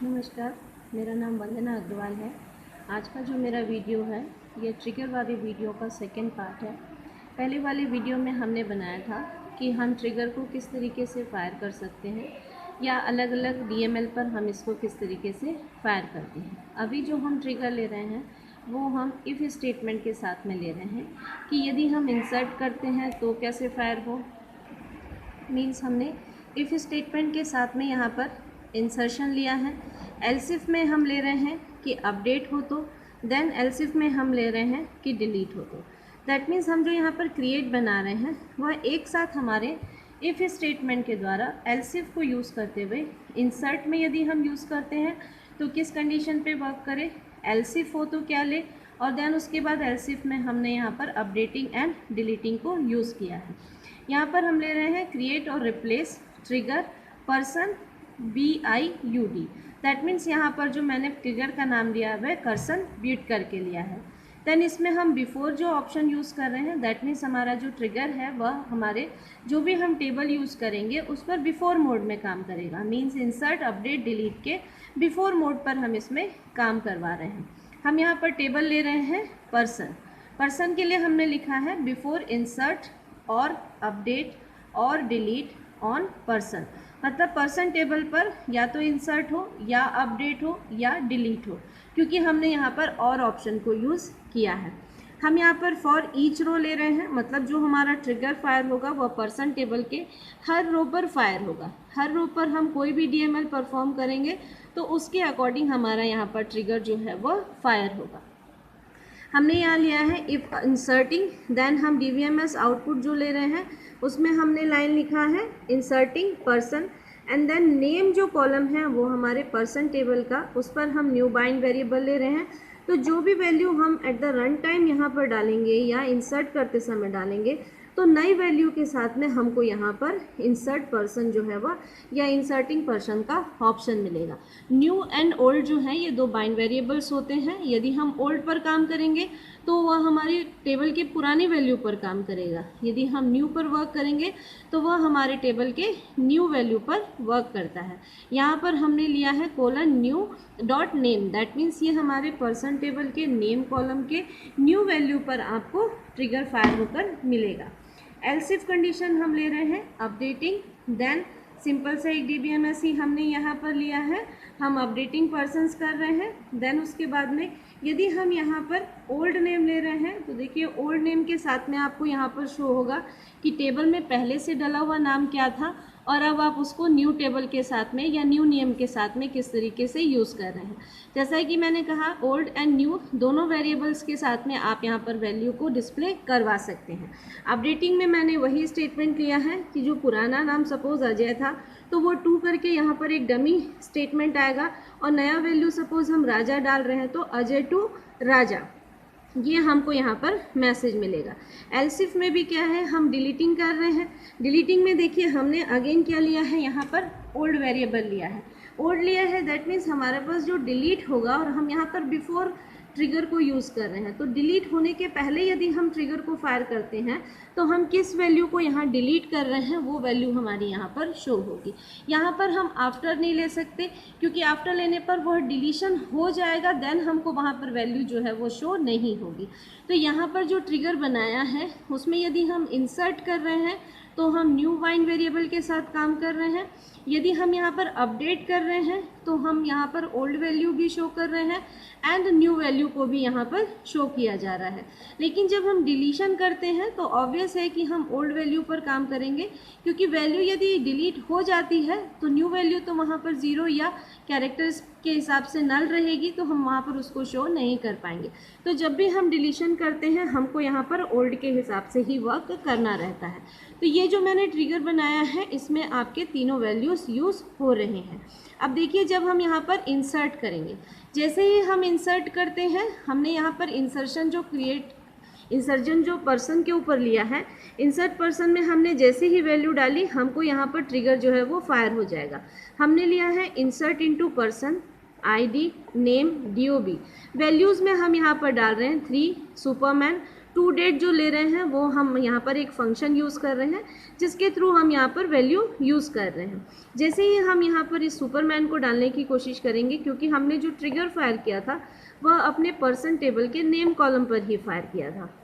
नमस्कार, मेरा नाम वंदना अग्रवाल है। आज का जो मेरा वीडियो है ये ट्रिगर वाली वीडियो का सेकंड पार्ट है। पहले वाली वीडियो में हमने बनाया था कि हम ट्रिगर को किस तरीके से फायर कर सकते हैं या अलग अलग DML पर हम इसको किस तरीके से फायर करते हैं। अभी जो हम ट्रिगर ले रहे हैं वो हम इफ़ स्टेटमेंट के साथ में ले रहे हैं कि यदि हम इंसर्ट करते हैं तो कैसे फायर हो। मीन्स हमने इफ़ स्टेटमेंट के साथ में यहाँ पर इंसर्शन लिया है। एल्स इफ में हम ले रहे हैं कि अपडेट हो तो, देन एल्स इफ में हम ले रहे हैं कि डिलीट हो तो। दैट मीन्स हम जो यहाँ पर क्रिएट बना रहे हैं वह एक साथ हमारे इफ़ स्टेटमेंट के द्वारा एल्स इफ को यूज़ करते हुए इंसर्ट में यदि हम यूज़ करते हैं तो किस कंडीशन पे वर्क करे, एल्स इफ हो तो क्या ले, और देन उसके बाद एल्स इफ में हमने यहाँ पर अपडेटिंग एंड डिलीटिंग को यूज़ किया है। यहाँ पर हम ले रहे हैं क्रिएट और replace trigger person BIUD। That means यहाँ पर जो मैंने ट्रिगर का नाम दिया है वह कर्सन ब्यूट करके लिया है। देन इसमें हम बिफोर जो ऑप्शन यूज़ कर रहे हैं दैट मीन्स हमारा जो ट्रिगर है वह हमारे जो भी हम टेबल यूज़ करेंगे उस पर बिफोर मोड में काम करेगा। मीन्स इंसर्ट अपडेट डिलीट के बिफोर मोड पर हम इसमें काम करवा रहे हैं। हम यहाँ पर टेबल ले रहे हैं पर्सन के लिए हमने लिखा है बिफोर इंसर्ट और अपडेट और डिलीट ऑन पर्सन। मतलब पर्सन टेबल पर या तो इंसर्ट हो या अपडेट हो या डिलीट हो, क्योंकि हमने यहाँ पर और ऑप्शन को यूज़ किया है। हम यहाँ पर फॉर ईच रो ले रहे हैं, मतलब जो हमारा ट्रिगर फायर होगा वह पर्सन टेबल के हर रो पर फायर होगा। हर रो पर हम कोई भी DML परफॉर्म करेंगे तो उसके अकॉर्डिंग हमारा यहाँ पर ट्रिगर जो है वह फायर होगा। हमने यहाँ लिया है इफ़ इंसर्टिंग, देन हम DVMS आउटपुट जो ले रहे हैं उसमें हमने लाइन लिखा है inserting person, and then name जो कॉलम है वो हमारे पर्सन टेबल का, उस पर हम न्यू बाइंड वेरिएबल ले रहे हैं। तो जो भी वैल्यू हम एट द रन टाइम यहाँ पर डालेंगे या इंसर्ट करते समय डालेंगे तो नई वैल्यू के साथ में हमको यहाँ पर इंसर्ट पर्सन जो है वह या इंसर्टिंग पर्सन का ऑप्शन मिलेगा। न्यू एंड ओल्ड जो है ये दो बाइंड वेरिएबल्स होते हैं। यदि हम ओल्ड पर काम करेंगे तो वह हमारी टेबल के पुरानी वैल्यू पर काम करेगा। यदि हम न्यू पर वर्क करेंगे तो वह हमारे टेबल के न्यू वैल्यू पर वर्क करता है। यहाँ पर हमने लिया है colon new dot name, that means ये हमारे पर्सन टेबल के नेम कॉलम के न्यू वैल्यू पर आपको ट्रिगर फायर होकर मिलेगा। एल्स इफ कंडीशन हम ले रहे हैं अपडेटिंग, देन सिंपल सा एक DBMS ही हमने यहाँ पर लिया है, हम अपडेटिंग पर्सन्स कर रहे हैं। देन उसके बाद में यदि हम यहाँ पर ओल्ड नेम ले रहे हैं तो देखिए ओल्ड नेम के साथ में आपको यहाँ पर शो होगा कि टेबल में पहले से डला हुआ नाम क्या था और अब आप उसको न्यू टेबल के साथ में या न्यू नेम के साथ में किस तरीके से यूज़ कर रहे हैं। जैसा कि मैंने कहा ओल्ड एंड न्यू दोनों वेरिएबल्स के साथ में आप यहाँ पर वैल्यू को डिस्प्ले करवा सकते हैं। अपडेटिंग में मैंने वही स्टेटमेंट लिया है कि जो पुराना नाम सपोज अजय था तो वो 2 करके यहाँ पर एक डमी स्टेटमेंट आएगा, और नया वैल्यू सपोज हम राजा डाल रहे हैं तो अजय टू राजा, ये हमको यहाँ पर मैसेज मिलेगा। एल्स इफ में भी क्या है, हम डिलीटिंग कर रहे हैं। डिलीटिंग में देखिए हमने अगेन क्या लिया है, यहाँ पर ओल्ड वेरिएबल लिया है। ओल्ड लिया है दैट मीन्स हमारे पास जो डिलीट होगा, और हम यहाँ पर बिफोर ट्रिगर को यूज़ कर रहे हैं तो डिलीट होने के पहले यदि हम ट्रिगर को फायर करते हैं तो हम किस वैल्यू को यहाँ डिलीट कर रहे हैं वो वैल्यू हमारी यहाँ पर शो होगी। यहाँ पर हम आफ्टर नहीं ले सकते क्योंकि आफ्टर लेने पर वह डिलीशन हो जाएगा, देन हमको वहाँ पर वैल्यू जो है वो शो नहीं होगी। तो यहाँ पर जो ट्रिगर बनाया है उसमें यदि हम इंसर्ट कर रहे हैं तो हम न्यू बाइंड वेरिएबल के साथ काम कर रहे हैं। यदि हम यहाँ पर अपडेट कर रहे हैं तो हम यहाँ पर ओल्ड वैल्यू भी शो कर रहे हैं एंड न्यू वैल्यू को भी यहाँ पर शो किया जा रहा है। लेकिन जब हम डिलीशन करते हैं तो ऑब्वियस है कि हम ओल्ड वैल्यू पर काम करेंगे, क्योंकि वैल्यू यदि डिलीट हो जाती है तो न्यू वैल्यू तो वहाँ पर 0 या कैरेक्टर्स के हिसाब से नल रहेगी, तो हम वहाँ पर उसको शो नहीं कर पाएंगे। तो जब भी हम डिलीशन करते हैं हमको यहाँ पर ओल्ड के हिसाब से ही वर्क करना रहता है। तो ये जो मैंने ट्रिगर बनाया है इसमें आपके तीनों वैल्यूज़ यूज़ हो रहे हैं। अब देखिए जब हम यहाँ पर इंसर्ट करेंगे, जैसे ही हम इंसर्ट करते हैं हमने यहाँ पर इंसर्शन जो पर्सन के ऊपर लिया है, इंसर्ट पर्सन में हमने जैसे ही वैल्यू डाली हमको यहाँ पर ट्रिगर जो है वो फायर हो जाएगा। हमने लिया है insert into person, ID, name, DOB। Values में हम यहाँ पर डाल रहे हैं 3 सुपरमैन, टू डेट जो ले रहे हैं वो हम यहाँ पर एक फंक्शन यूज़ कर रहे हैं जिसके थ्रू हम यहाँ पर वैल्यू यूज़ कर रहे हैं। जैसे ही हम यहाँ पर इस सुपरमैन को डालने की कोशिश करेंगे, क्योंकि हमने जो ट्रिगर फायर किया था वह अपने पर्सन टेबल के नेम कॉलम पर ही फायर किया था,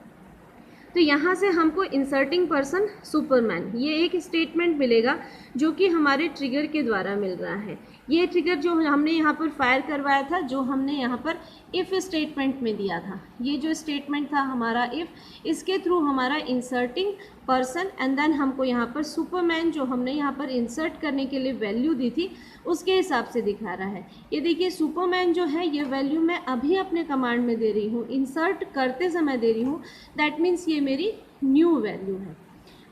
तो यहाँ से हमको इंसर्टिंग पर्सन सुपरमैन ये एक स्टेटमेंट मिलेगा जो कि हमारे ट्रिगर के द्वारा मिल रहा है। ये ट्रिगर जो हमने यहाँ पर फायर करवाया था, जो हमने यहाँ पर इफ़ स्टेटमेंट में दिया था, ये जो स्टेटमेंट था हमारा इफ़, इसके थ्रू हमारा इंसर्टिंग पर्सन एंड देन हमको यहाँ पर सुपरमैन जो हमने यहाँ पर इंसर्ट करने के लिए वैल्यू दी थी उसके हिसाब से दिखा रहा है। ये देखिए सुपरमैन जो है ये वैल्यू मैं अभी अपने कमांड में दे रही हूँ, इंसर्ट करते समय दे रही हूँ, दैट मीन्स ये मेरी न्यू वैल्यू है।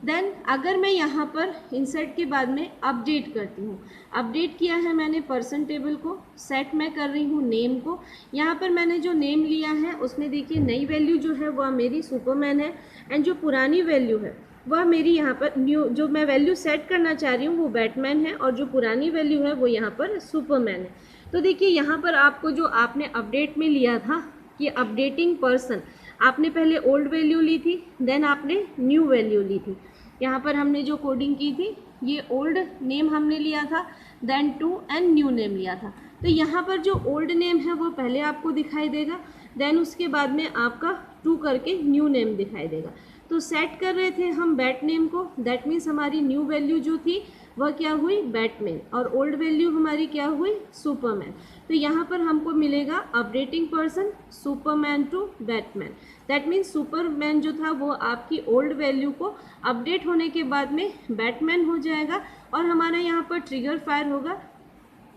देन अगर मैं यहाँ पर इंसर्ट के बाद में अपडेट करती हूँ, अपडेट किया है मैंने पर्सन टेबल को, सेट मैं कर रही हूँ नेम को। यहाँ पर मैंने जो नेम लिया है उसमें देखिए नई वैल्यू जो है वह मेरी सुपरमैन है एंड जो पुरानी वैल्यू है वह मेरी यहाँ पर न्यू, जो मैं वैल्यू सेट करना चाह रही हूँ वो बैटमैन है और जो पुरानी वैल्यू है वो यहाँ पर सुपरमैन है। तो देखिए यहाँ पर आपको जो आपने अपडेट में लिया था कि अपडेटिंग पर्सन, आपने पहले ओल्ड वैल्यू ली थी देन आपने न्यू वैल्यू ली थी। यहाँ पर हमने जो कोडिंग की थी ये ओल्ड नेम हमने लिया था then to and new name लिया था। तो यहाँ पर जो ओल्ड नेम है वो पहले आपको दिखाई देगा, देन उसके बाद में आपका टू करके न्यू नेम दिखाई देगा। तो सेट कर रहे थे हम बैट नेम को, दैट मीन्स हमारी न्यू वैल्यू जो थी वह क्या हुई बैटमैन और ओल्ड वैल्यू हमारी क्या हुई सुपरमैन। तो यहाँ पर हमको मिलेगा updating person Superman to Batman, that means Superman जो था वो आपकी ओल्ड वैल्यू को अपडेट होने के बाद में बैटमैन हो जाएगा और हमारा यहाँ पर ट्रिगर फायर होगा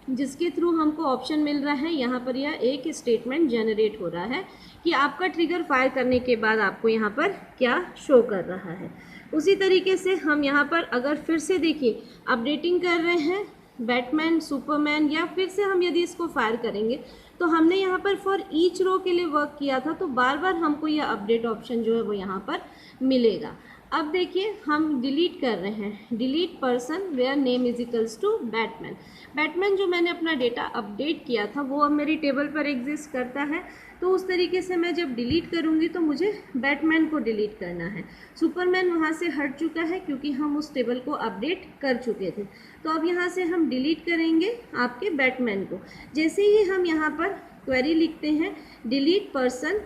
जिसके थ्रू हमको ऑप्शन मिल रहा है। यहाँ पर यह एक स्टेटमेंट जनरेट हो रहा है कि आपका ट्रिगर फायर करने के बाद आपको यहाँ पर क्या शो कर रहा है। उसी तरीके से हम यहाँ पर अगर फिर से देखिए अपडेटिंग कर रहे हैं बैटमैन सुपरमैन, या फिर से हम यदि इसको फायर करेंगे तो हमने यहाँ पर फॉर ईच रो के लिए वर्क किया था, तो बार बार हमको यह अपडेट ऑप्शन जो है वो यहाँ पर मिलेगा। अब देखिए हम डिलीट कर रहे हैं, delete person where name is equals to Batman. Batman जो मैंने अपना डेटा अपडेट किया था वो अब मेरी टेबल पर एग्जिस्ट करता है, तो उस तरीके से मैं जब डिलीट करूँगी तो मुझे बैटमैन को डिलीट करना है। सुपरमैन वहाँ से हट चुका है क्योंकि हम उस टेबल को अपडेट कर चुके थे, तो अब यहाँ से हम डिलीट करेंगे आपके बैटमैन को। जैसे ही हम यहाँ पर क्वेरी लिखते हैं delete person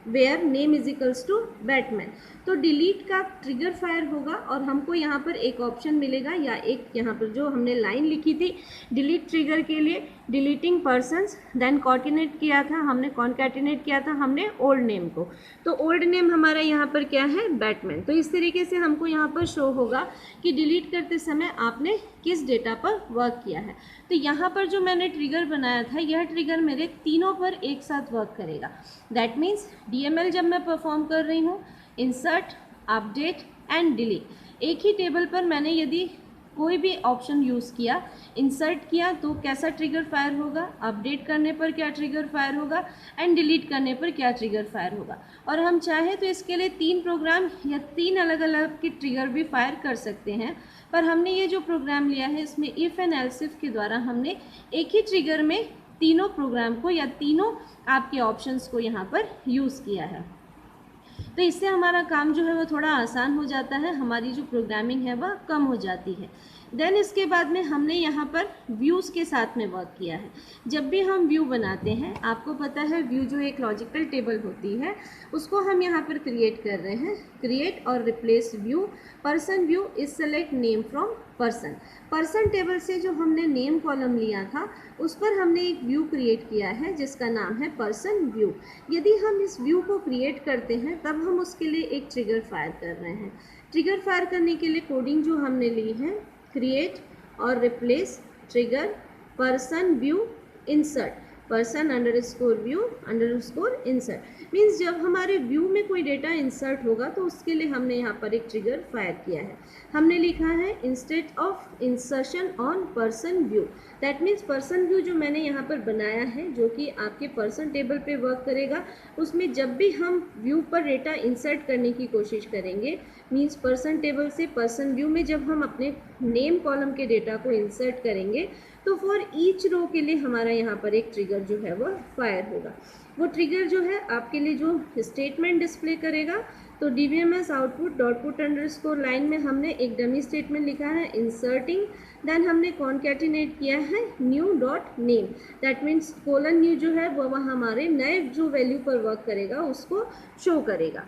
where name is equals to Batman, तो डिलीट का ट्रिगर फायर होगा और हमको यहाँ पर एक ऑप्शन मिलेगा, या एक यहाँ पर जो हमने लाइन लिखी थी डिलीट ट्रिगर के लिए, डिलीटिंग पर्सन्स, देन कॉर्डिनेट किया था हमने, कॉन्कैटिनेट किया था हमने ओल्ड नेम को, तो ओल्ड नेम हमारा यहाँ पर क्या है बैटमैन। तो इस तरीके से हमको यहाँ पर शो होगा कि डिलीट करते समय आपने किस डेटा पर वर्क किया है। तो यहाँ पर जो मैंने ट्रिगर बनाया था यह ट्रिगर मेरे तीनों पर एक साथ वर्क करेगा, दैट मीन्स DML जब मैं परफॉर्म कर रही हूँ इंसर्ट अपडेट एंड डिलीट, एक ही टेबल पर मैंने यदि कोई भी ऑप्शन यूज़ किया, इंसर्ट किया तो कैसा ट्रिगर फायर होगा, अपडेट करने पर क्या ट्रिगर फायर होगा एंड डिलीट करने पर क्या ट्रिगर फायर होगा। और हम चाहे तो इसके लिए 3 प्रोग्राम या 3 अलग अलग के ट्रिगर भी फायर कर सकते हैं, पर हमने ये जो प्रोग्राम लिया है इसमें इफ़ एंड एल्स इफ के द्वारा हमने एक ही ट्रिगर में तीनों प्रोग्राम को या तीनों आपके ऑप्शंस को यहाँ पर यूज़ किया है। तो इससे हमारा काम जो है वो थोड़ा आसान हो जाता है, हमारी जो प्रोग्रामिंग है वह कम हो जाती है। देन इसके बाद में हमने यहाँ पर व्यूज़ के साथ में वर्क किया है। जब भी हम व्यू बनाते हैं, आपको पता है व्यू जो एक लॉजिकल टेबल होती है उसको हम यहाँ पर क्रिएट कर रहे हैं, क्रिएट और replace view person view is select name from person. Person table से जो हमने नेम कॉलम लिया था उस पर हमने एक व्यू क्रिएट किया है जिसका नाम है पर्सन व्यू। यदि हम इस व्यू को क्रिएट करते हैं तब हम उसके लिए एक ट्रिगर फायर कर रहे हैं। ट्रिगर फायर करने के लिए कोडिंग जो हमने ली है क्रिएट और replace trigger person view insert, person underscore view underscore insert, means जब हमारे व्यू में कोई डेटा इंसर्ट होगा तो उसके लिए हमने यहाँ पर एक ट्रिगर फायर किया है। हमने लिखा है instead of insertion on person view, that means person view जो मैंने यहाँ पर बनाया है जो कि आपके पर्सन टेबल पे वर्क करेगा, उसमें जब भी हम व्यू पर डेटा इंसर्ट करने की कोशिश करेंगे, मीन्स पर्सन टेबल से पर्सन व्यू में जब हम अपने नेम कॉलम के डेटा को इंसर्ट करेंगे तो फॉर ईच रो के लिए हमारा यहाँ पर एक ट्रिगर जो है वो फायर होगा। वो ट्रिगर जो है आपके लिए जो स्टेटमेंट डिस्प्ले करेगा, तो DBMS output dot put underscore line में हमने एक डमी स्टेटमेंट लिखा है इंसर्टिंग, देन हमने कॉन्कैटिनेट किया है new dot name, that means colon new जो है वो हमारे नए जो वैल्यू पर वर्क करेगा उसको शो करेगा।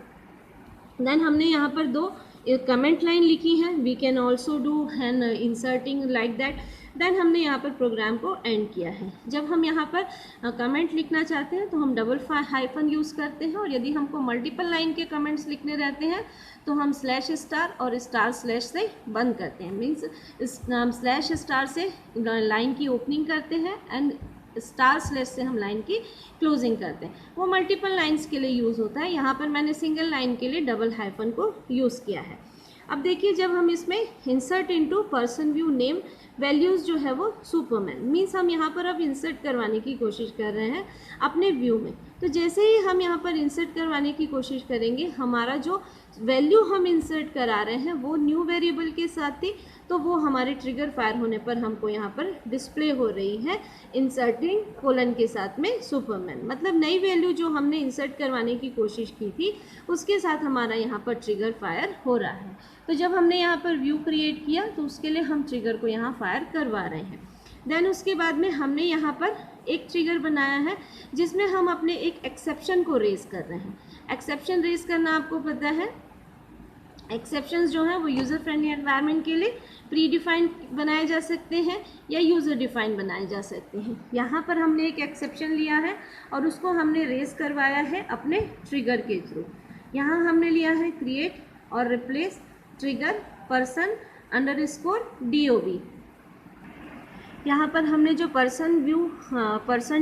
देन हमने यहाँ पर दो कमेंट लाइन लिखी है, we can also do an inserting like that. Then हमने यहाँ पर प्रोग्राम को एंड किया है। जब हम यहाँ पर कमेंट लिखना चाहते हैं तो हम डबल हाइफन यूज़ करते हैं, और यदि हमको मल्टीपल लाइन के कमेंट्स लिखने रहते हैं तो हम स्लैश स्टार और स्टार स्लैश से बंद करते हैं। मीन्स हम स्लैश स्टार से लाइन की ओपनिंग करते हैं एंड स्टार स्लैश से हम लाइन की क्लोजिंग करते हैं। वो मल्टीपल लाइंस के लिए यूज़ होता है, यहाँ पर मैंने सिंगल लाइन के लिए डबल हाइफन को यूज़ किया है। अब देखिए जब हम इसमें insert into person view name values जो है वो सुपरमैन, मीन्स हम यहाँ पर अब इंसर्ट करवाने की कोशिश कर रहे हैं अपने व्यू में। तो जैसे ही हम यहाँ पर इंसर्ट करवाने की कोशिश करेंगे, हमारा जो वैल्यू हम इंसर्ट करा रहे हैं वो न्यू वेरिएबल के साथ थी, तो वो हमारे ट्रिगर फायर होने पर हमको यहाँ पर डिस्प्ले हो रही है इंसर्टिंग कोलन के साथ में सुपरमैन। मतलब नई वैल्यू जो हमने इंसर्ट करवाने की कोशिश की थी उसके साथ हमारा यहाँ पर ट्रिगर फायर हो रहा है। तो जब हमने यहाँ पर व्यू क्रिएट किया तो उसके लिए हम ट्रिगर को यहाँ फायर करवा रहे हैं। देन उसके बाद में हमने यहाँ पर एक ट्रिगर बनाया है जिसमें हम अपने एक एक्सेप्शन को रेज कर रहे हैं। एक्सेप्शन रेज करना आपको पता है, एक्सेप्शंस जो हैं वो यूज़र फ्रेंडली एनवायरनमेंट के लिए प्री डिफाइंड बनाए जा सकते हैं या यूज़र डिफाइंड बनाए जा सकते हैं। यहाँ पर हमने एक एक्सेप्शन लिया है और उसको हमने रेज करवाया है अपने ट्रिगर के थ्रू। यहाँ हमने लिया है क्रिएट और replace trigger person underscore DOB। यहाँ पर हमने जो पर्सन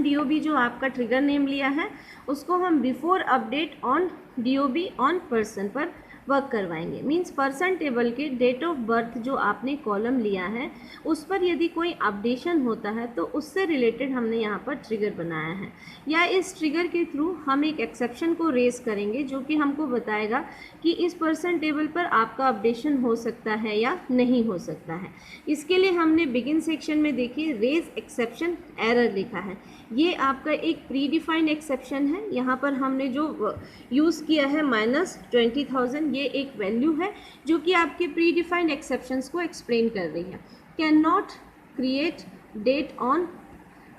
DOB जो आपका ट्रिगर नेम लिया है उसको हम before update on DOB on person पर वर्क करवाएंगे। मींस पर्सन टेबल के डेट ऑफ बर्थ जो आपने कॉलम लिया है उस पर यदि कोई अपडेशन होता है तो उससे रिलेटेड हमने यहाँ पर ट्रिगर बनाया है, या इस ट्रिगर के थ्रू हम एक एक्सेप्शन को रेज करेंगे जो कि हमको बताएगा कि इस पर्सन टेबल पर आपका अपडेशन हो सकता है या नहीं हो सकता है। इसके लिए हमने बिगिन सेक्शन में देखिए रेज एक्सेप्शन एरर लिखा है। ये आपका एक प्री डिफाइंड एक्सेप्शन है। यहाँ पर हमने जो यूज़ किया है -20,000, ये एक वैल्यू है जो कि आपके प्री डिफाइंड एक्सेप्शंस को एक्सप्लेन कर रही है। Can not create date on,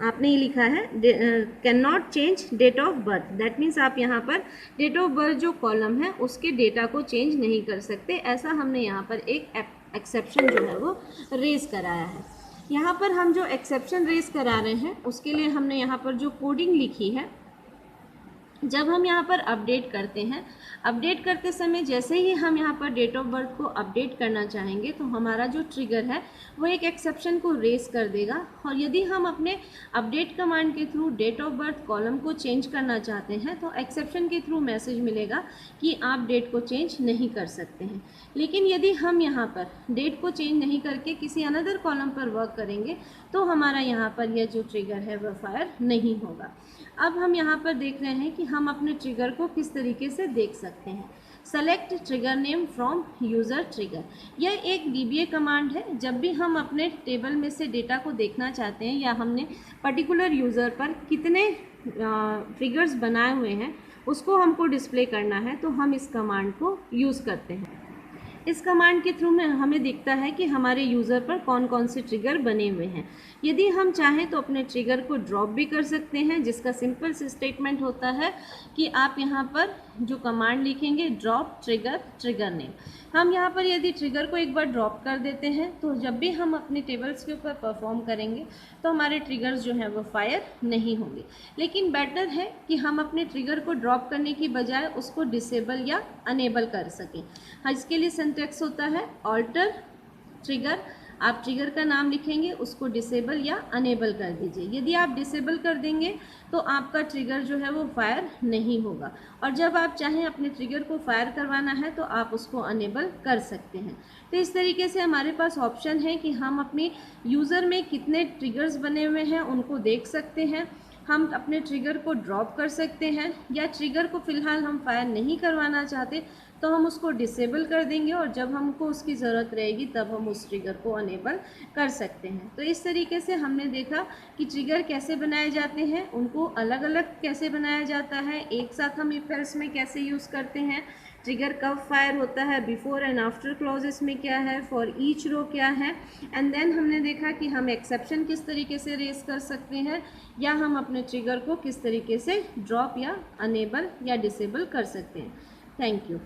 आपने ये लिखा है can not change date of birth, that means आप यहाँ पर डेट ऑफ बर्थ जो कॉलम है उसके डेटा को चेंज नहीं कर सकते। ऐसा हमने यहाँ पर एक एक्सेप्शन जो है वो रेज कराया है। यहाँ पर हम जो एक्सेप्शन रेज करा रहे हैं उसके लिए हमने यहाँ पर जो कोडिंग लिखी है, जब हम यहाँ पर अपडेट करते हैं, अपडेट करते समय जैसे ही हम यहाँ पर डेट ऑफ बर्थ को अपडेट करना चाहेंगे तो हमारा जो ट्रिगर है वो एक एक्सेप्शन को रेज कर देगा। और यदि हम अपने अपडेट कमांड के through date of birth column को चेंज करना चाहते हैं तो एक्सेप्शन के थ्रू मैसेज मिलेगा कि आप डेट को चेंज नहीं कर सकते हैं। लेकिन यदि हम यहाँ पर डेट को चेंज नहीं करके किसी अनदर कॉलम पर वर्क करेंगे तो हमारा यहाँ पर यह जो ट्रिगर है वह फायर नहीं होगा। अब हम यहाँ पर देख रहे हैं कि हम अपने ट्रिगर को किस तरीके से देख सकते हैं। Select trigger name from user trigger, यह एक DBA कमांड है। जब भी हम अपने टेबल में से डेटा को देखना चाहते हैं या हमने पर्टिकुलर यूज़र पर कितने ट्रिगर्स बनाए हुए हैं उसको हमको डिस्प्ले करना है तो हम इस कमांड को यूज़ करते हैं। इस कमांड के थ्रू में हमें दिखता है कि हमारे यूज़र पर कौन कौन से ट्रिगर बने हुए हैं। यदि हम चाहें तो अपने ट्रिगर को ड्रॉप भी कर सकते हैं, जिसका सिंपल स्टेटमेंट होता है कि आप यहाँ पर जो कमांड लिखेंगे ड्रॉप ट्रिगर नेम। हम यहाँ पर यदि ट्रिगर को एक बार ड्रॉप कर देते हैं तो जब भी हम अपने टेबल्स के ऊपर परफॉर्म करेंगे तो हमारे ट्रिगर्स जो हैं वो फायर नहीं होंगे। लेकिन बेटर है कि हम अपने ट्रिगर को ड्रॉप करने की बजाय उसको डिसेबल या अनेबल कर सकें। हाँ, इसके लिए सिंटैक्स होता है ऑल्टर ट्रिगर। आप ट्रिगर का नाम लिखेंगे, उसको डिसेबल या अनेबल कर दीजिए। यदि आप डिसेबल कर देंगे तो आपका ट्रिगर जो है वो फायर नहीं होगा, और जब आप चाहें अपने ट्रिगर को फायर करवाना है तो आप उसको अनेबल कर सकते हैं। तो इस तरीके से हमारे पास ऑप्शन है कि हम अपने यूज़र में कितने ट्रिगर्स बने हुए हैं उनको देख सकते हैं। हम अपने ट्रिगर को ड्रॉप कर सकते हैं, या ट्रिगर को फ़िलहाल हम फायर नहीं करवाना चाहते तो हम उसको डिसेबल कर देंगे और जब हमको उसकी ज़रूरत रहेगी तब हम उस ट्रिगर को अनेबल कर सकते हैं। तो इस तरीके से हमने देखा कि ट्रिगर कैसे बनाए जाते हैं, उनको अलग अलग कैसे बनाया जाता है, एक साथ हम इफ एल्स में कैसे यूज़ करते हैं, ट्रिगर कब फायर होता है, बिफोर एंड आफ्टर क्लॉजेस में क्या है, फॉर ईच रो क्या है, एंड देन हमने देखा कि हम एक्सेप्शन किस तरीके से रेज कर सकते हैं या हम अपने ट्रिगर को किस तरीके से ड्रॉप या अनेबल या डिसेबल कर सकते हैं। Thank you.